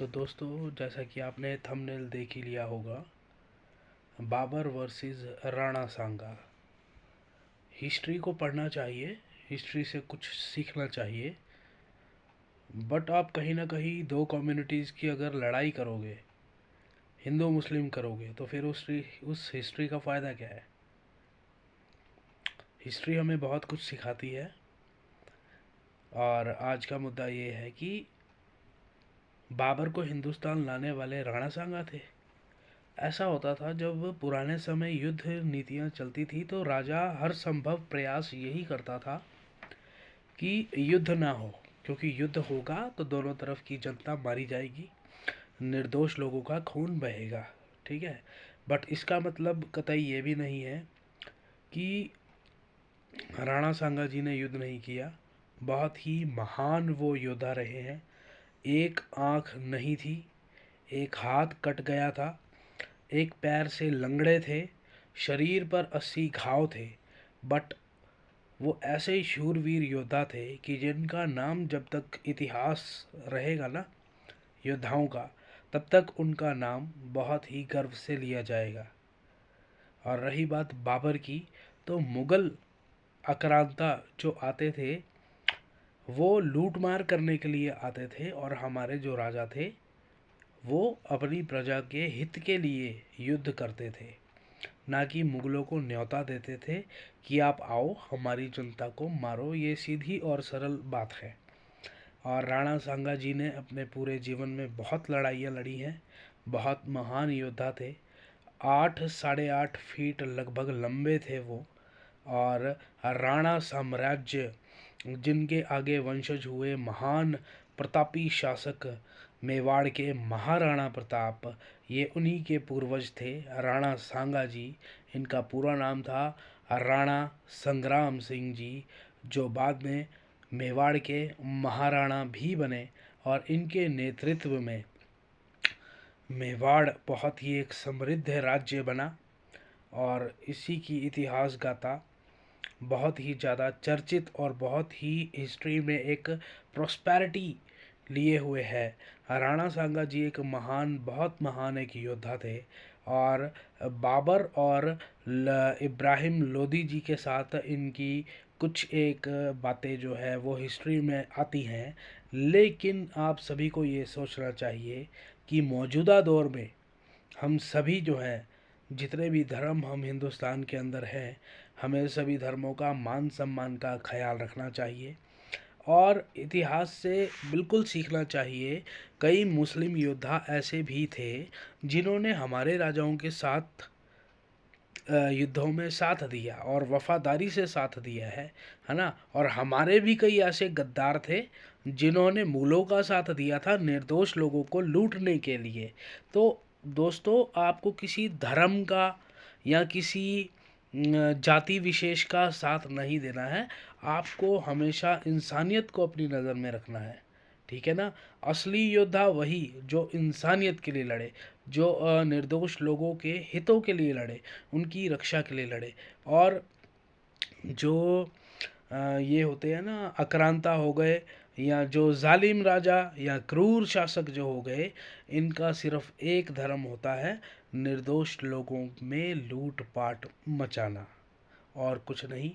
तो दोस्तों, जैसा कि आपने थंबनेल देख ही लिया होगा, बाबर वर्सेस राणा सांगा। हिस्ट्री को पढ़ना चाहिए, हिस्ट्री से कुछ सीखना चाहिए। बट आप कहीं ना कहीं दो कम्युनिटीज़ की अगर लड़ाई करोगे, हिंदू मुस्लिम करोगे, तो फिर उस हिस्ट्री का फ़ायदा क्या है। हिस्ट्री हमें बहुत कुछ सिखाती है। और आज का मुद्दा ये है कि बाबर को हिंदुस्तान लाने वाले राणा सांगा थे। ऐसा होता था, जब पुराने समय युद्ध नीतियाँ चलती थी तो राजा हर संभव प्रयास यही करता था कि युद्ध ना हो, क्योंकि युद्ध होगा तो दोनों तरफ की जनता मारी जाएगी, निर्दोष लोगों का खून बहेगा। ठीक है। बट इसका मतलब कतई ये भी नहीं है कि राणा सांगा जी ने युद्ध नहीं किया। बहुत ही महान वो योद्धा रहे हैं। एक आंख नहीं थी, एक हाथ कट गया था, एक पैर से लंगड़े थे, शरीर पर 80 घाव थे। बट वो ऐसे शूरवीर योद्धा थे कि जिनका नाम जब तक इतिहास रहेगा ना योद्धाओं का, तब तक उनका नाम बहुत ही गर्व से लिया जाएगा। और रही बात बाबर की, तो मुग़ल आक्रांता जो आते थे वो लूट मार करने के लिए आते थे, और हमारे जो राजा थे वो अपनी प्रजा के हित के लिए युद्ध करते थे, ना कि मुगलों को न्योता देते थे कि आप आओ हमारी जनता को मारो। ये सीधी और सरल बात है। और राणा सांगा जी ने अपने पूरे जीवन में बहुत लड़ाइयाँ लड़ी हैं। बहुत महान योद्धा थे। 8 साढ़े 8 फीट लगभग लंबे थे वो। और राणा साम्राज्य, जिनके आगे वंशज हुए महान प्रतापी शासक मेवाड़ के महाराणा प्रताप, ये उन्हीं के पूर्वज थे। राणा सांगा जी, इनका पूरा नाम था राणा संग्राम सिंह जी, जो बाद में मेवाड़ के महाराणा भी बने। और इनके नेतृत्व में मेवाड़ बहुत ही एक समृद्ध राज्य बना। और इसी की इतिहास गाथा बहुत ही ज़्यादा चर्चित और बहुत ही हिस्ट्री में एक प्रॉस्पेरिटी लिए हुए है। राणा सांगा जी एक महान, बहुत महान एक योद्धा थे। और बाबर और इब्राहिम लोदी जी के साथ इनकी कुछ एक बातें जो है वो हिस्ट्री में आती हैं। लेकिन आप सभी को ये सोचना चाहिए कि मौजूदा दौर में हम सभी जो हैं, जितने भी धर्म हम हिंदुस्तान के अंदर हैं, हमें सभी धर्मों का मान सम्मान का ख्याल रखना चाहिए और इतिहास से बिल्कुल सीखना चाहिए। कई मुस्लिम योद्धा ऐसे भी थे जिन्होंने हमारे राजाओं के साथ युद्धों में साथ दिया और वफादारी से साथ दिया है ना। और हमारे भी कई ऐसे गद्दार थे जिन्होंने मुगलों का साथ दिया था निर्दोष लोगों को लूटने के लिए। तो दोस्तों, आपको किसी धर्म का या किसी जाति विशेष का साथ नहीं देना है। आपको हमेशा इंसानियत को अपनी नज़र में रखना है। ठीक है ना। असली योद्धा वही जो इंसानियत के लिए लड़े, जो निर्दोष लोगों के हितों के लिए लड़े, उनकी रक्षा के लिए लड़े। और जो ये होते हैं ना आक्रांता हो गए, या जो जालिम राजा या क्रूर शासक जो हो गए, इनका सिर्फ एक धर्म होता है, निर्दोष लोगों में लूट पाट मचाना, और कुछ नहीं।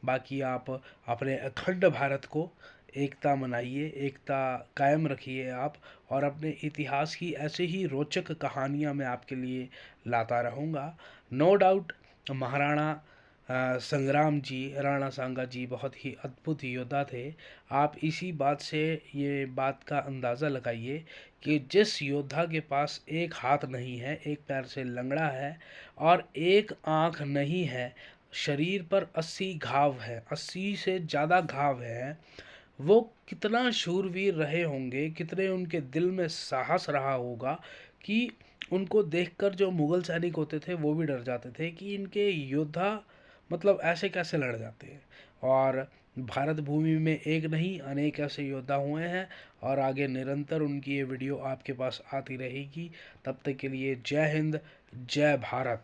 बाकी आप अपने अखंड भारत को एकता मनाइए, एकता कायम रखिए आप। और अपने इतिहास की ऐसे ही रोचक कहानियाँ मैं आपके लिए लाता रहूँगा। नो डाउट महाराणा संग्राम जी, राणा सांगा जी बहुत ही अद्भुत योद्धा थे। आप इसी बात से ये बात का अंदाज़ा लगाइए कि जिस योद्धा के पास एक हाथ नहीं है, एक पैर से लंगड़ा है और एक आँख नहीं है, शरीर पर 80 घाव है, 80 से ज़्यादा घाव है, वो कितना शूरवीर रहे होंगे, कितने उनके दिल में साहस रहा होगा कि उनको देखकर जो मुग़ल सैनिक होते थे वो भी डर जाते थे कि इनके योद्धा मतलब ऐसे कैसे लड़ जाते हैं। और भारत भूमि में एक नहीं अनेक ऐसे योद्धा हुए हैं, और आगे निरंतर उनकी ये वीडियो आपके पास आती रहेगी। तब तक के लिए जय हिंद, जय भारत।